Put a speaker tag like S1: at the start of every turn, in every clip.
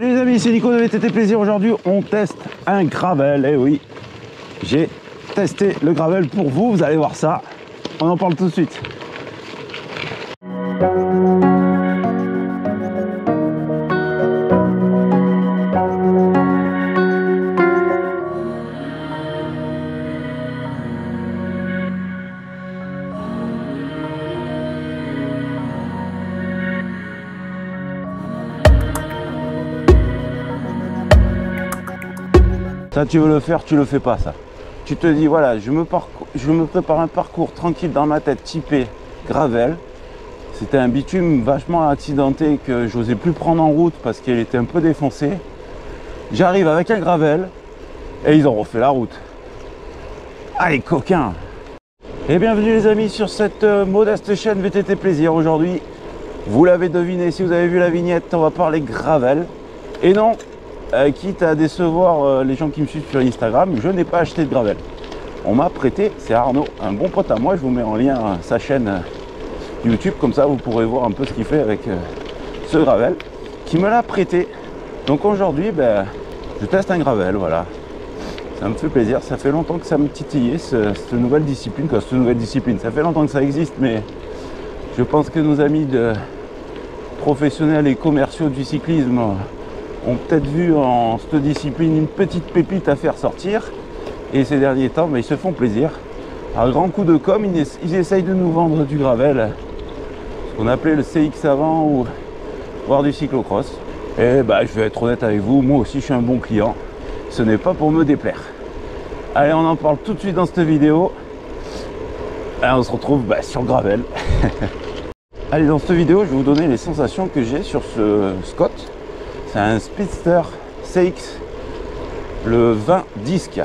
S1: Salut les amis, c'est Nico de VTT Plaisir. Aujourd'hui, on teste un gravel. Eh oui, j'ai testé le gravel pour vous. Vous allez voir ça. On en parle tout de suite. Ça, tu veux le faire, tu le fais pas, ça. Tu te dis, voilà, je me prépare un parcours tranquille dans ma tête, typé gravel. C'était un bitume vachement accidenté que j'osais plus prendre en route parce qu'il était un peu défoncé. J'arrive avec un gravel et ils ont refait la route. Allez, coquins! Et bienvenue les amis sur cette modeste chaîne VTT Plaisir. Aujourd'hui, vous l'avez deviné, si vous avez vu la vignette, on va parler gravel. Et non, quitte à décevoir les gens qui me suivent sur Instagram, je n'ai pas acheté de gravel. On m'a prêté, c'est Arnaud, un bon pote à moi. Je vous mets en lien sa chaîne YouTube, comme ça vous pourrez voir un peu ce qu'il fait avec ce gravel qui me l'a prêté. Donc aujourd'hui, je teste un gravel, voilà. Ça me fait plaisir, ça fait longtemps que ça me titillait cette nouvelle discipline, ça fait longtemps que ça existe, mais je pense que nos amis professionnels et commerciaux du cyclisme ont peut-être vu en cette discipline une petite pépite à faire sortir, et ces derniers temps ils se font plaisir. À grand coup de com, ils essayent de nous vendre du gravel, ce qu'on appelait le CX avant, ou voire du cyclocross. Et je vais être honnête avec vous, moi aussi je suis un bon client, ce n'est pas pour me déplaire. Allez, on en parle tout de suite dans cette vidéo. Allez, on se retrouve sur gravel. Allez, dans cette vidéo je vais vous donner les sensations que j'ai sur ce Scott. C'est un Speedster CX, le 20 disque.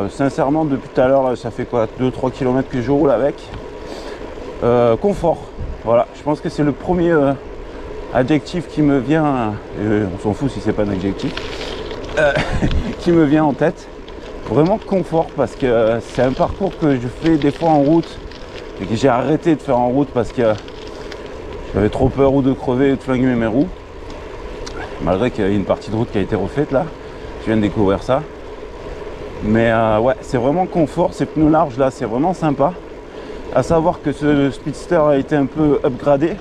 S1: Sincèrement, depuis tout à l'heure, ça fait quoi, 2-3 km que je roule avec. Confort, voilà, je pense que c'est le premier adjectif qui me vient, on s'en fout si c'est pas un adjectif, qui me vient en tête. Vraiment confort, parce que c'est un parcours que je fais des fois en route et que j'ai arrêté de faire en route parce que j'avais trop peur ou de crever ou de flinguer mes roues. Malgré qu'il y a une partie de route qui a été refaite là, je viens de découvrir ça. Mais ouais, c'est vraiment confort, ces pneus larges là, c'est vraiment sympa. À savoir que ce Speedster a été un peu upgradé.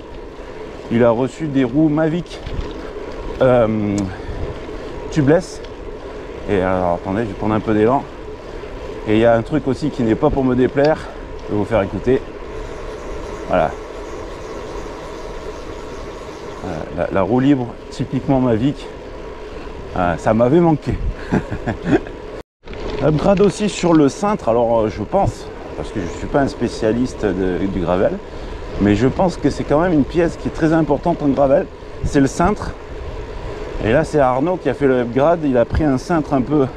S1: Il a reçu des roues Mavic tubeless. Et alors attendez, je vais prendre un peu d'élan. Et il y a un truc aussi qui n'est pas pour me déplaire, je vais vous faire écouter. Voilà. La roue libre typiquement Mavic, ça m'avait manqué. Upgrade aussi sur le cintre. Alors je pense, parce que je ne suis pas un spécialiste du gravel, mais je pense que c'est quand même une pièce qui est très importante en gravel, c'est le cintre. Et là c'est Arnaud qui a fait le upgrade, il a pris un cintre un peu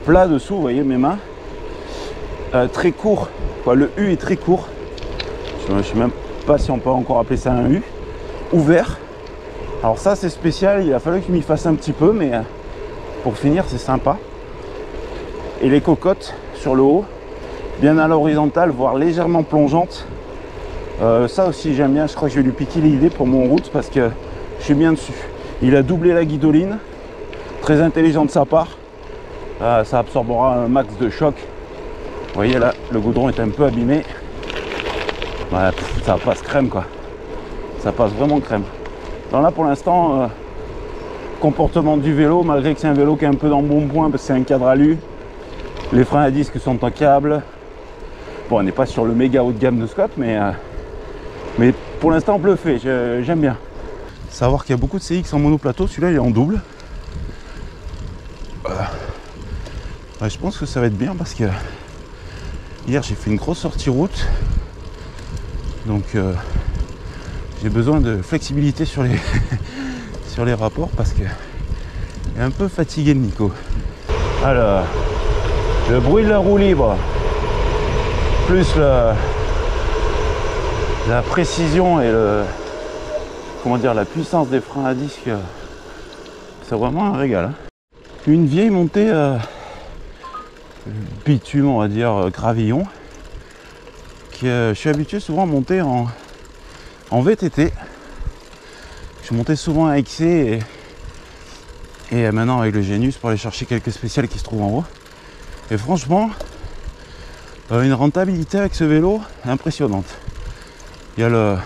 S1: plat dessous, vous voyez mes mains, très court, quoi, le U est très court, je ne sais même pas si on peut encore appeler ça un U, ouvert. Alors ça c'est spécial, il a fallu que je m'y fasse un petit peu, mais pour finir c'est sympa. Et les cocottes sur le haut, bien à l'horizontale, voire légèrement plongeantes. Ça aussi j'aime bien, je crois que je vais lui piquer l'idée pour mon route parce que je suis bien dessus. Il a doublé la guidoline, très intelligent de sa part. Ça absorbera un max de choc. Vous voyez là, le goudron est un peu abîmé. Ouais, ça passe crème quoi. Ça passe vraiment crème. Donc là pour l'instant, comportement du vélo, malgré que c'est un vélo qui est un peu dans le bon point parce que c'est un cadre alu. Les freins à disque sont en câble. Bon, on n'est pas sur le méga haut de gamme de Scott, mais pour l'instant bluffé, j'aime bien. Savoir qu'il y a beaucoup de CX en monoplateau, celui-là il est en double. Ouais, je pense que ça va être bien parce que hier j'ai fait une grosse sortie route. Donc j'ai besoin de flexibilité sur les, sur les rapports parce que il est un peu fatigué le Nico. Alors, le bruit de la roue libre, plus la précision et la puissance des freins à disque, c'est vraiment un régal. Hein. Une vieille montée bitume, on va dire gravillon, je suis habitué souvent à monter en VTT. Je montais souvent à XC Et maintenant avec le Genius pour aller chercher quelques spéciales qui se trouvent en haut. Et franchement, une rentabilité avec ce vélo impressionnante. Il y a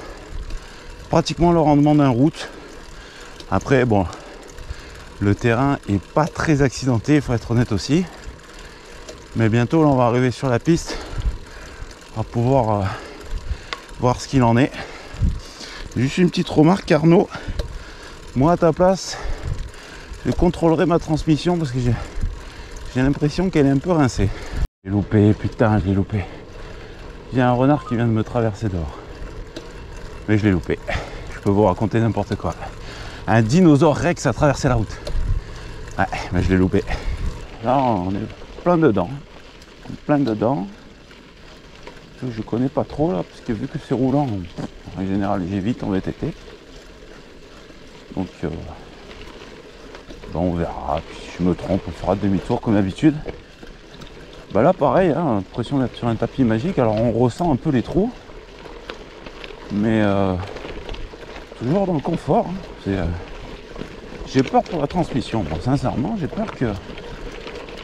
S1: pratiquement le rendement d'un route. Après, bon, le terrain est pas très accidenté, il faut être honnête aussi. Mais bientôt, là, on va arriver sur la piste. On va pouvoir voir ce qu'il en est. Juste une petite remarque, Arnaud. Moi, à ta place, je contrôlerai ma transmission parce que j'ai l'impression qu'elle est un peu rincée. J'ai loupé, putain, je l'ai loupé. Il y a un renard qui vient de me traverser dehors. Mais je l'ai loupé. Je peux vous raconter n'importe quoi. Un dinosaure Rex a traversé la route. Ouais, mais je l'ai loupé. Là, on est plein dedans. Plein dedans. Je connais pas trop là, parce que vu que c'est roulant, en général j'évite en VTT. Donc bon, on verra. Puis si je me trompe, on fera demi-tour comme d'habitude. Bah là pareil, hein, l'impression d'être sur un tapis magique. Alors on ressent un peu les trous. Mais toujours dans le confort. Hein. J'ai peur pour la transmission. Bon, sincèrement, j'ai peur que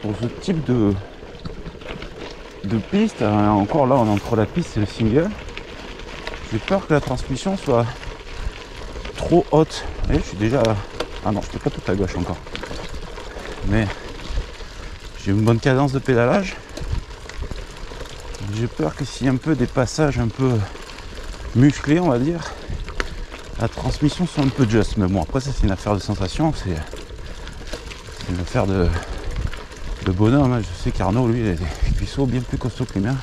S1: pour ce type de piste, encore là on est entre la piste et le single, j'ai peur que la transmission soit trop haute. Et je suis déjà... Ah non, je ne peux pas tout à gauche encore. Mais j'ai une bonne cadence de pédalage. J'ai peur que s'il y a un peu des passages un peu musclés, on va dire, la transmission soit un peu juste. Mais bon, après ça c'est une affaire de sensation, c'est une affaire de bonhomme. Hein. Je sais qu'Arnaud, lui, il a des cuisseaux bien plus costauds que les miens.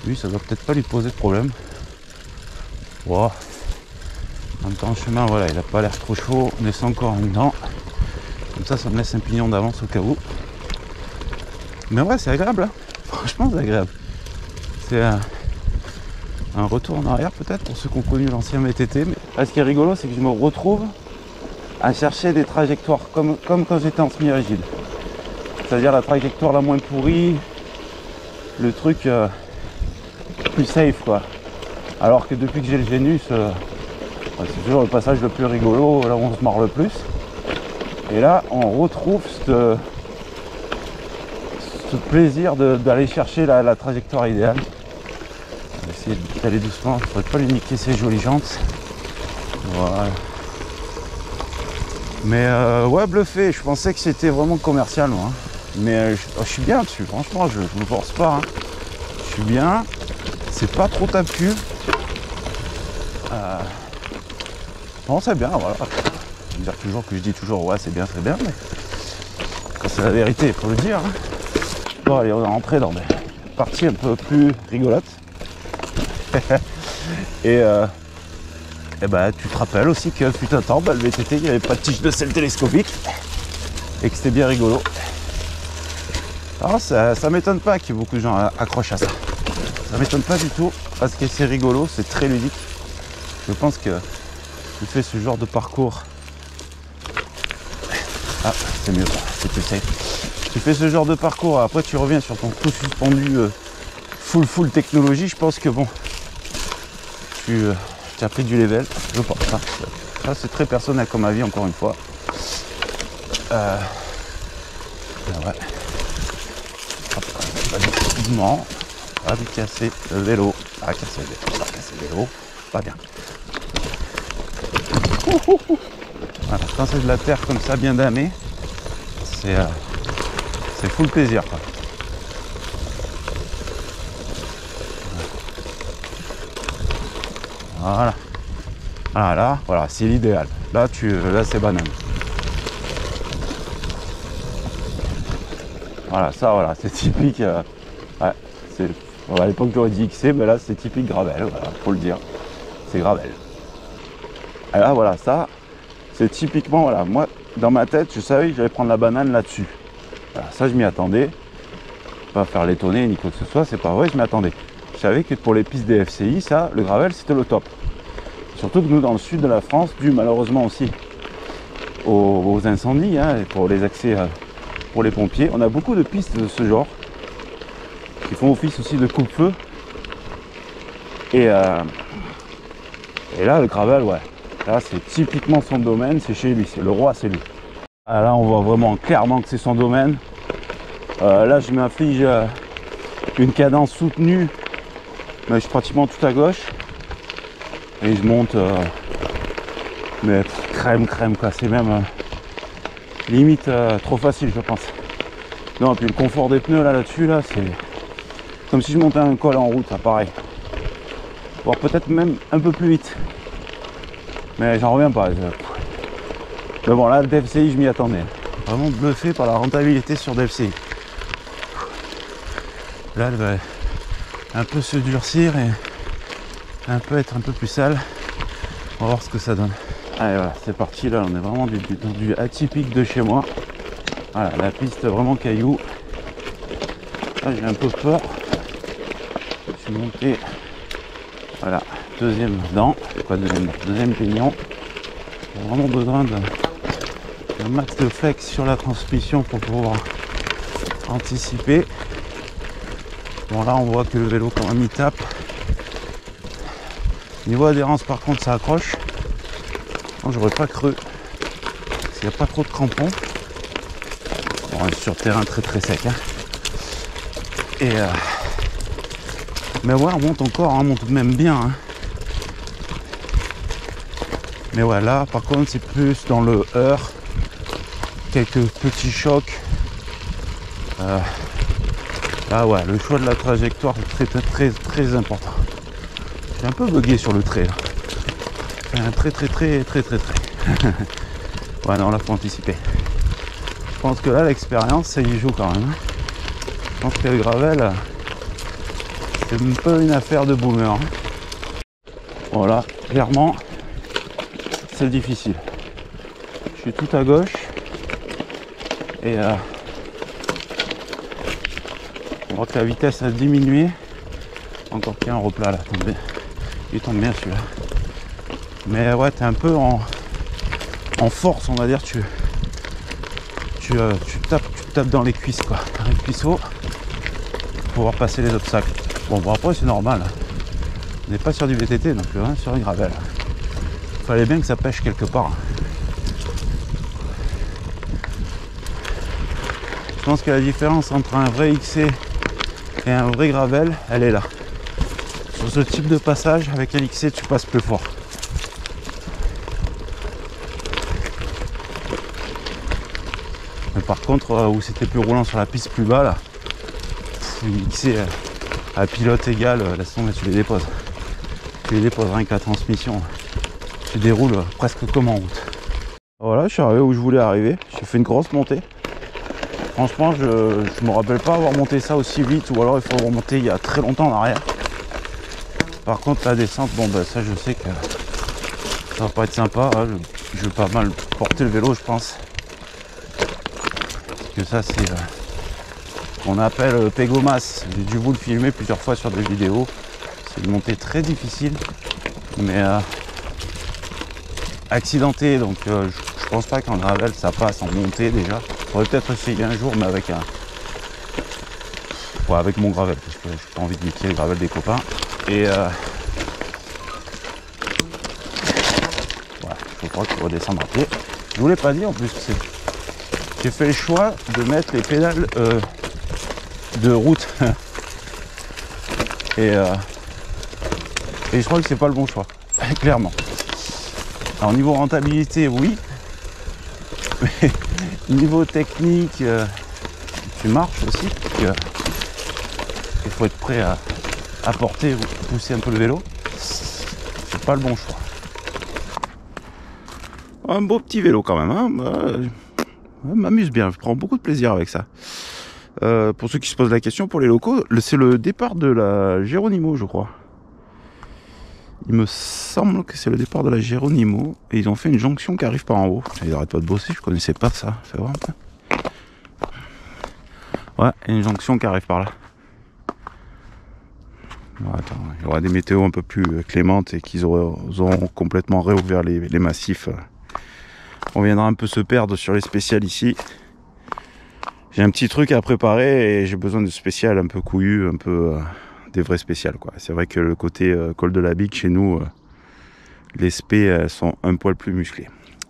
S1: Lui, ça doit peut-être pas lui poser de problème. Wow. En même temps, le chemin, voilà, il a pas l'air trop chaud. On est encore dedans. Comme ça me laisse un pignon d'avance au cas où. Mais ouais, c'est agréable. Hein. Franchement, c'est agréable. C'est un retour en arrière peut-être pour ceux qui ont connu l'ancien VTT. Mais là, ce qui est rigolo, c'est que je me retrouve à chercher des trajectoires comme quand j'étais en semi-rigide. C'est-à-dire la trajectoire la moins pourrie, le truc plus safe quoi. Alors que depuis que j'ai le Genius, c'est toujours le passage le plus rigolo, là où on se marre le plus. Et là on retrouve ce plaisir d'aller chercher la trajectoire idéale. On va essayer d'aller doucement, il ne faudrait pas lui niquer ses jolies jantes. Voilà. Mais ouais, bluffé, je pensais que c'était vraiment commercial moi. Mais je suis bien dessus, franchement, je me force pas. Hein. Je suis bien, c'est pas trop tape-cul. Non, c'est bien, voilà. Je veux dire toujours que je dis toujours, ouais, c'est bien, mais quand c'est la vérité, il faut le dire. Hein. Bon, allez, on est rentré dans des parties un peu plus rigolotes. Et bah, tu te rappelles aussi que fut un temps, bah, le VTT, il n'y avait pas de tige de sel télescopique et que c'était bien rigolo. Alors ça m'étonne pas qu'il y ait beaucoup de gens accrochent à ça. Ça m'étonne pas du tout parce que c'est rigolo, c'est très ludique. Je pense que tu fais ce genre de parcours. Ah, c'est mieux, c'est plus safe. Tu fais ce genre de parcours, après tu reviens sur ton coup suspendu full technologie, je pense que bon, tu as pris du level, je pense. Hein. Ça c'est très personnel comme avis encore une fois. Ouais. Doucement, pas lui casser le vélo, pas casser le vélo, pas bien. Voilà, quand c'est de la terre comme ça, bien damée, c'est full plaisir. Quoi. Voilà. Ah là, voilà, c'est l'idéal. Là, c'est banane. Voilà, ça, voilà, c'est typique. Ouais, à l'époque j'aurais dit XC, mais là c'est typique gravel, voilà, faut le dire. C'est gravel. Et là, voilà, ça, c'est typiquement, voilà, moi, dans ma tête, je savais que j'allais prendre la banane là-dessus. Voilà, ça, je m'y attendais. Pas faire l'étonner ni quoi que ce soit, c'est pas vrai, je m'y attendais. Je savais que pour les pistes des FCI, ça, le gravel, c'était le top. Surtout que nous, dans le sud de la France, dû malheureusement aussi aux incendies, hein, et pour les accès pour les pompiers, on a beaucoup de pistes de ce genre qui font office aussi de coupe-feu. Et là, le gravel, ouais, là, c'est typiquement son domaine, c'est chez lui, c'est le roi, c'est lui. Ah, là on voit vraiment clairement que c'est son domaine. Là je m'inflige une cadence soutenue, mais je suis pratiquement tout à gauche. Et je monte, mais crème quoi, c'est même limite trop facile je pense. Non, et puis le confort des pneus là-dessus, là, c'est comme si je montais un col en route, là, pareil. Voire peut-être même un peu plus vite. Mais j'en reviens pas. Mais bon, là, le DFCI, je m'y attendais. Vraiment bluffé par la rentabilité sur DFCI. Là, elle va un peu se durcir et un peu être un peu plus sale. On va voir ce que ça donne. Allez, voilà, c'est parti. Là, on est vraiment dans du atypique de chez moi. Voilà, la piste vraiment caillou. Là, j'ai un peu peur. Je suis monté. Voilà, deuxième dent. Quoi, deuxième pignon. J'ai vraiment besoin d'un max de flex sur la transmission pour pouvoir anticiper. Bon, là, on voit que le vélo, quand même, il tape. Niveau adhérence, par contre, ça accroche. Moi, j'aurais pas cru. Parce qu'il n'y a pas trop de crampons. On est sur terrain très sec. Hein. Et mais ouais, on monte encore, on monte même bien. Hein. Mais ouais, là, par contre, c'est plus dans le heurt. Quelques petits chocs. Là, ouais, le choix de la trajectoire est très important. J'ai un peu bugué sur le trait. Là. Un très. Ouais, non, là, faut anticiper. Je pense que là, l'expérience, ça y joue quand même. Hein. Je pense que le gravel, c'est un peu une affaire de boomer. Hein. Voilà, clairement, c'est difficile. Je suis tout à gauche. Et on voit que la vitesse a diminué. Encore qu'il y a un replat là, tombé. Il tombe bien celui-là. Mais ouais, t'es un peu en force, on va dire. Tu tapes dans les cuisses, quoi. Dans les cuisseaux pour pouvoir passer les obstacles. Bon, après, c'est normal. On n'est pas sur du VTT, donc hein, sur une gravel. Il fallait bien que ça pêche quelque part. Je pense que la différence entre un vrai XC et un vrai gravel, elle est là. Sur ce type de passage, avec un XC, tu passes plus fort. Mais par contre, où c'était plus roulant sur la piste plus bas, là, une XC à pilote égal, laisse tomber, tu les déposes. Tu les déposes rien que la transmission. Tu déroules presque comme en route. Voilà, je suis arrivé où je voulais arriver. J'ai fait une grosse montée. Franchement, je me rappelle pas avoir monté ça aussi vite, ou alors il faut remonter il y a très longtemps en arrière. Par contre, la descente, bon ben ça je sais que ça va pas être sympa. Hein. Je vais pas mal porter le vélo, je pense. Parce que ça c'est ce qu'on appelle pégomas. J'ai dû vous le filmer plusieurs fois sur des vidéos. C'est une montée très difficile, mais accidentée. Donc je pense pas qu'en gravel ça passe en montée déjà. J'aurais peut-être essayé un jour, mais avec avec mon gravel, parce que j'ai pas envie de niquer le gravel des copains. Et voilà, je crois qu'il faut redescendre à pied. Je vous l'ai pas dit en plus, j'ai fait le choix de mettre les pédales de route. Et je crois que c'est pas le bon choix, clairement. Alors niveau rentabilité, oui. Mais niveau technique, tu marches aussi. Il faut être prêt à porter ou pousser un peu le vélo. C'est pas le bon choix. Un beau petit vélo quand même. Hein, m'amuse bien, je prends beaucoup de plaisir avec ça. Pour ceux qui se posent la question, pour les locaux, c'est le départ de la Geronimo, je crois. Il me semble que c'est le départ de la Geronimo. Et ils ont fait une jonction qui arrive par en haut. Ils n'arrêtent pas de bosser, je connaissais pas ça. Fais voir un peu. Ouais, une jonction qui arrive par là. Bon, attends, il y aura des météos un peu plus clémentes et qu'ils auront complètement réouvert les massifs. On viendra un peu se perdre sur les spéciales ici. J'ai un petit truc à préparer et j'ai besoin de spéciales un peu couillues, un peu des vrais spéciales, quoi. C'est vrai que le côté col de la Bique chez nous, les spé sont un poil plus musclés.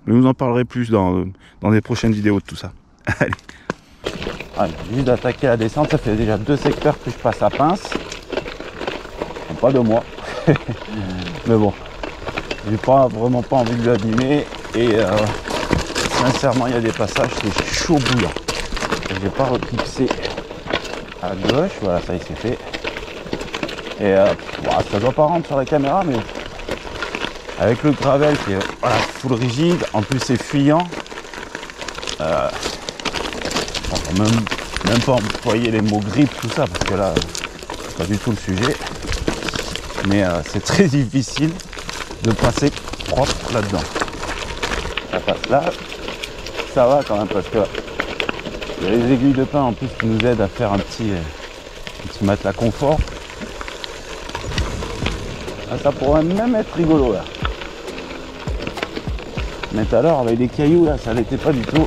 S1: Mais vous en parlerez plus dans des prochaines vidéos de tout ça. Allez. Allez, juste d'attaquer la descente, ça fait déjà 2 secteurs que je passe à pince. Pas de moi. Mais bon, j'ai vraiment pas envie de l'abîmer. Et sincèrement, il y a des passages, c'est chaud bouillant. J'ai pas reclipsé à gauche. Voilà, ça y est, c'est fait. Et ça doit pas rentrer sur la caméra, mais avec le gravel qui est voilà, full rigide, en plus c'est fuyant. Même pas employer les mots grippe, tout ça, parce que là, c'est pas du tout le sujet. Mais c'est très difficile de passer propre là-dedans. Ça passe là, ça va quand même, parce que il y a les aiguilles de pin en plus qui nous aident à faire un petit matelas confort. Ah, ça pourrait même être rigolo là. Mais tout à l'heure avec les cailloux là, ça l'était pas du tout.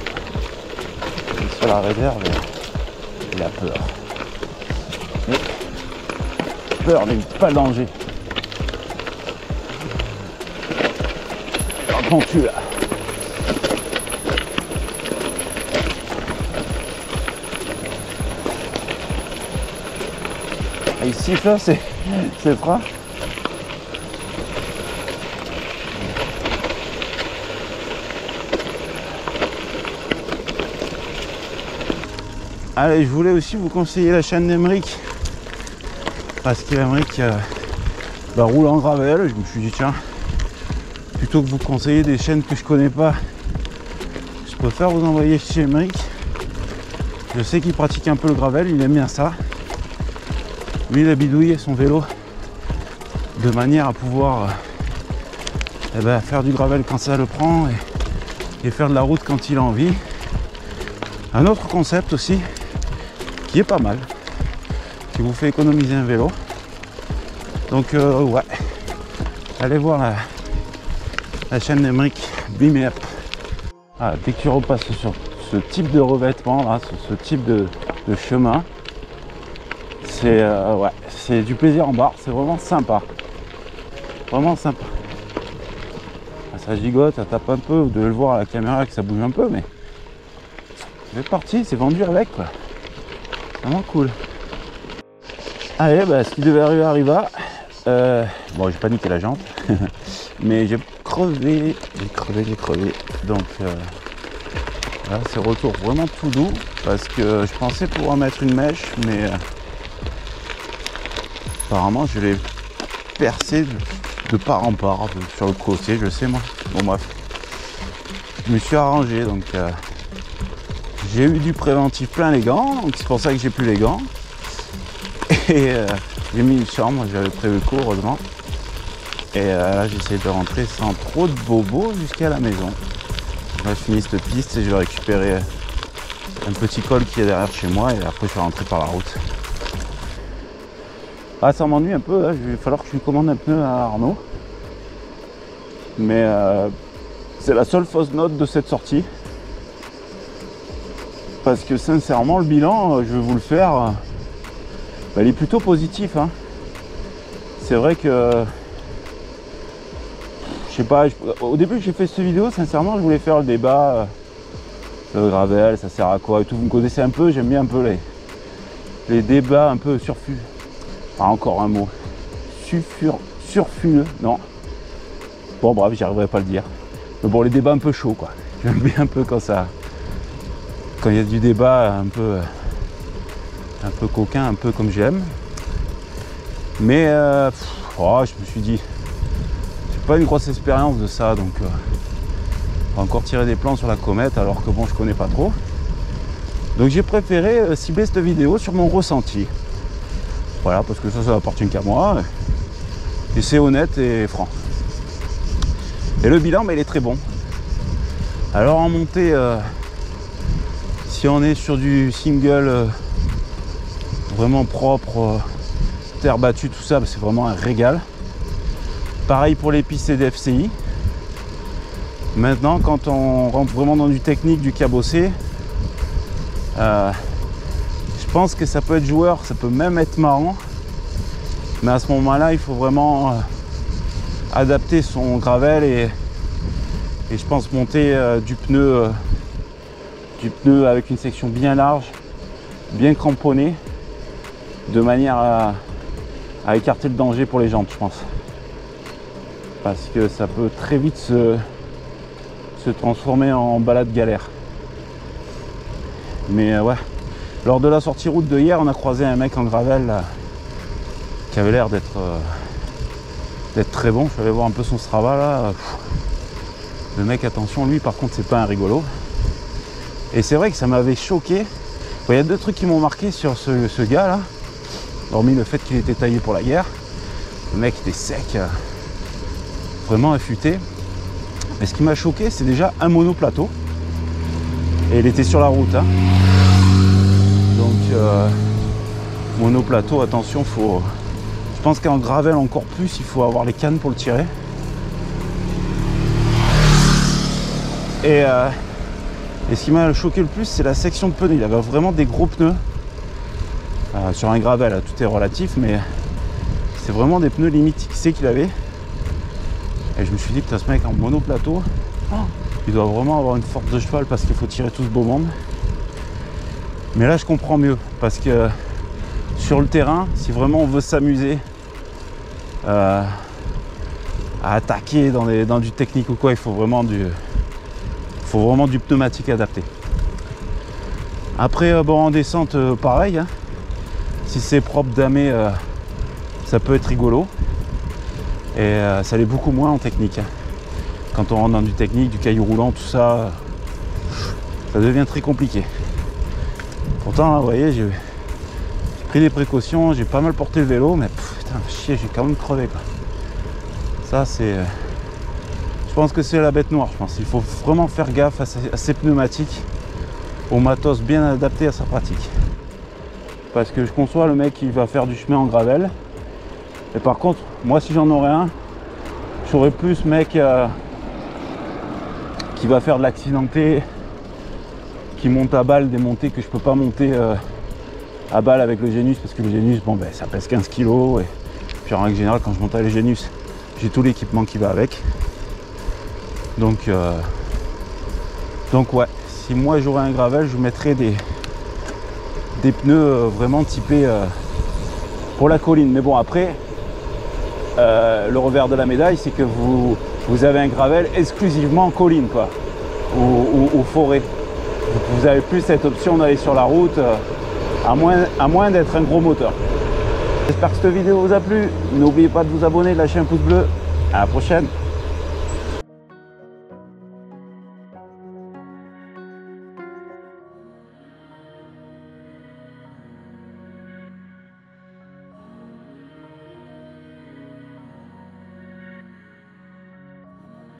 S1: Et sur la réserve, il a peur. Mais peur n'est pas le danger. Entends-tu là? Et ici là, c'est frein. Allez, je voulais aussi vous conseiller la chaîne d'Emeric, parce qu'Emeric roule en gravel. Je me suis dit tiens, plutôt que vous conseiller des chaînes que je connais pas, je préfère vous envoyer chez Emeric. Je sais qu'il pratique un peu le gravel, il aime bien ça. Lui, il a bidouillé son vélo de manière à pouvoir faire du gravel quand ça le prend et faire de la route quand il a envie. Un autre concept aussi qui est pas mal, qui vous fait économiser un vélo. Donc ouais, allez voir la chaîne d'Emeric Bimep. Ah, dès que tu repasses sur ce type de revêtement là, sur ce type de chemin, c'est ouais, c'est du plaisir en barre, c'est vraiment sympa. Vraiment sympa. Ça gigote, ça tape un peu, vous devez le voir à la caméra que ça bouge un peu, mais c'est parti, c'est vendu avec quoi. Vraiment cool. Allez, ce qui devait arriver arriva. Bon, j'ai pas niqué la jante, mais j'ai crevé. Donc là, c'est retour vraiment tout doux, parce que je pensais pouvoir mettre une mèche, mais apparemment je l'ai percé de part en part sur le côté, je sais moi. Bon bref, je me suis arrangé, donc j'ai eu du préventif plein les gants, donc c'est pour ça que j'ai plus les gants. Et j'ai mis une chambre, j'avais prévu le coup heureusement. Et là j'essaie de rentrer sans trop de bobos jusqu'à la maison. Là, je finis cette piste et je vais récupérer un petit col qui est derrière chez moi, et après je vais rentrer par la route. Ah, ça m'ennuie un peu, là. Il va falloir que je lui commande un pneu à Arnaud. Mais c'est la seule fausse note de cette sortie. Parce que sincèrement, le bilan, je vais vous le faire, il est plutôt positif. Hein. C'est vrai que, je sais pas, au début que j'ai fait cette vidéo, sincèrement, je voulais faire le débat. Le gravel, ça sert à quoi et tout. Vous me connaissez un peu, j'aime bien un peu les débats un peu surfus. Enfin, encore un mot. Surfuleux, non. Bon, bref, j'y arriverai pas à le dire. Mais bon, les débats un peu chauds, quoi. J'aime bien un peu quand il y a du débat un peu coquin, un peu comme j'aime. Mais je me suis dit, j'ai pas une grosse expérience de ça, donc on va encore tirer des plans sur la comète, alors que bon, je connais pas trop. Donc j'ai préféré cibler cette vidéo sur mon ressenti. Voilà, parce que ça appartient qu'à moi. Et c'est honnête et franc. Et le bilan, il est très bon. Alors en montée, si on est sur du single vraiment propre, terre battue, tout ça, c'est vraiment un régal. Pareil pour les pistes DFCI. Maintenant, quand on rentre vraiment dans du technique, du cabossé, je pense que ça peut être joueur, ça peut même être marrant. Mais à ce moment-là, il faut vraiment adapter son gravel Et je pense monter du pneu avec une section bien large, bien cramponnée, de manière à écarter le danger pour les jantes, je pense. Parce que ça peut très vite se transformer en balade galère. Mais ouais, lors de la sortie route de hier, on a croisé un mec en gravel là, qui avait l'air d'être très bon. Je suis allé voir un peu son Strava là. Le mec, attention, lui par contre c'est pas un rigolo. Et c'est vrai que ça m'avait choqué. Il y a deux trucs qui m'ont marqué sur ce gars là, hormis le fait qu'il était taillé pour la guerre. Le mec était sec, vraiment affûté. Mais ce qui m'a choqué, c'est déjà un monoplateau. Et il était sur la route, hein. Donc monoplateau, attention, je pense qu'en gravel encore plus, il faut avoir les cannes pour le tirer. Et ce qui m'a choqué le plus, c'est la section de pneus. Il avait vraiment des gros pneus. Sur un gravel, tout est relatif, mais c'est vraiment des pneus limite XC qu'il avait. Et je me suis dit, putain, ce mec en monoplateau, il doit vraiment avoir une force de cheval parce qu'il faut tirer tout ce beau monde. Mais là, je comprends mieux parce que sur le terrain, si vraiment on veut s'amuser à attaquer dans du technique ou quoi, il faut vraiment du pneumatique adapté. Après, bon, en descente, pareil, hein. Si c'est propre damé, ça peut être rigolo. Et ça l'est beaucoup moins en technique, hein. Quand on rentre dans du technique, du caillou roulant, tout ça, ça devient très compliqué. Pourtant, là, vous voyez, j'ai pris des précautions, j'ai pas mal porté le vélo, mais putain, chier, j'ai quand même crevé, quoi. Ça, c'est... je pense que c'est la bête noire, je pense. Il faut vraiment faire gaffe à ces pneumatiques, au matos bien adapté à sa pratique. Parce que je conçois le mec qui va faire du chemin en gravel. Et par contre, moi, si j'en aurais un, j'aurais plus mec qui va faire de l'accidenté, qui monte à balle des montées que je peux pas monter à balle avec le Genius, parce que le Genius, bon ben ça pèse 15 kg, et puis en règle générale quand je monte à le Genius, j'ai tout l'équipement qui va avec. Donc ouais, si moi j'aurais un gravel, je mettrais des pneus vraiment typés pour la colline. Mais bon, après, le revers de la médaille, c'est que vous avez un gravel exclusivement en colline, quoi, ou forêt. Vous avez plus cette option d'aller sur la route, à moins d'être un gros moteur. J'espère que cette vidéo vous a plu. N'oubliez pas de vous abonner, de lâcher un pouce bleu. À la prochaine.